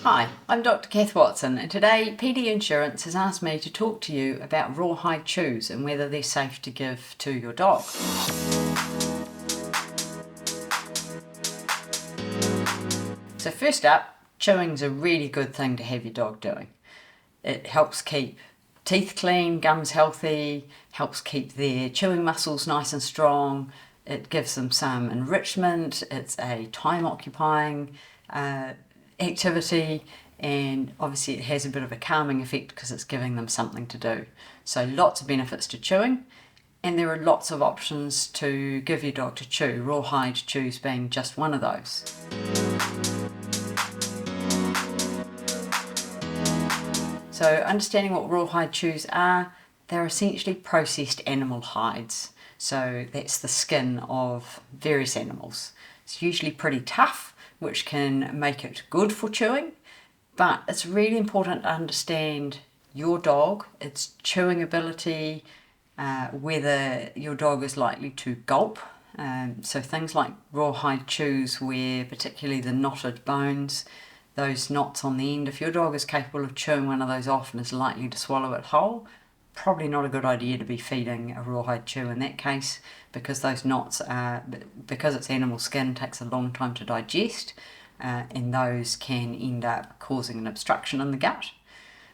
Hi, I'm Dr Cath Watson, and today PD Insurance has asked me to talk to you about rawhide chews and whether they're safe to give to your dog. So first up, chewing's a really good thing to have your dog doing. It helps keep teeth clean, gums healthy, helps keep their chewing muscles nice and strong. It gives them some enrichment. It's a time-occupying activity, and obviously it has a bit of a calming effect because it's giving them something to do. So lots of benefits to chewing, and there are lots of options to give your dog to chew, rawhide chews being just one of those. So understanding what rawhide chews are, they're essentially processed animal hides. So that's the skin of various animals. It's usually pretty tough, which can make it good for chewing, but it's really important to understand your dog, its chewing ability, whether your dog is likely to gulp. So things like rawhide chews where particularly the knotted bones, those knots on the end, if your dog is capable of chewing one of those off and is likely to swallow it whole, probably not a good idea to be feeding a rawhide chew in that case, because those knots because it's animal skin, takes a long time to digest, and those can end up causing an obstruction in the gut.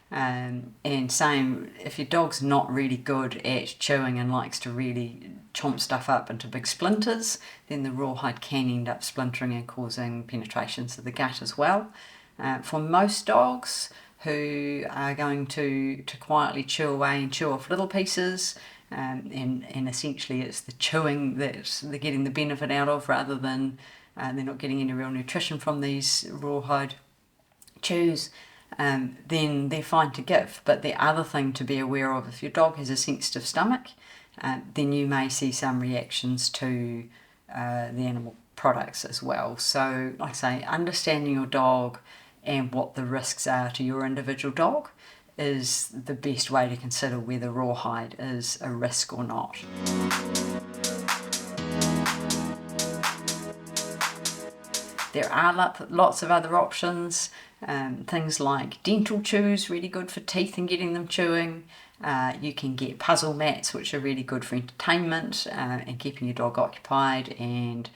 And same, if your dog's not really good at chewing and likes to really chomp stuff up into big splinters, then the rawhide can end up splintering and causing penetrations of the gut as well. For most dogs who are going to quietly chew away and chew off little pieces, and essentially it's the chewing that they're getting the benefit out of rather than they're not getting any real nutrition from these rawhide chews, then they're fine to give. But the other thing to be aware of, if your dog has a sensitive stomach, then you may see some reactions to the animal products as well. So like I say, understanding your dog and what the risks are to your individual dog is the best way to consider whether rawhide is a risk or not. There are lots of other options, things like dental chews, really good for teeth and getting them chewing. You can get puzzle mats, which are really good for entertainment and keeping your dog occupied and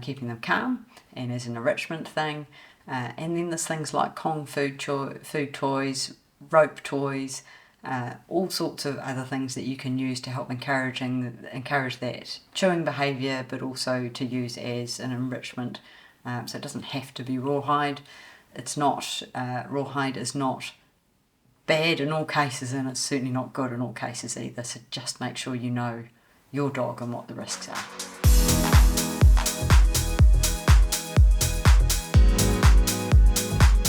keeping them calm, and as an enrichment thing. And then there's things like Kong food toys, rope toys, all sorts of other things that you can use to help encourage that chewing behaviour, but also to use as an enrichment. So it doesn't have to be rawhide. It's not, rawhide is not bad in all cases, and it's certainly not good in all cases either. So just make sure you know your dog and what the risks are.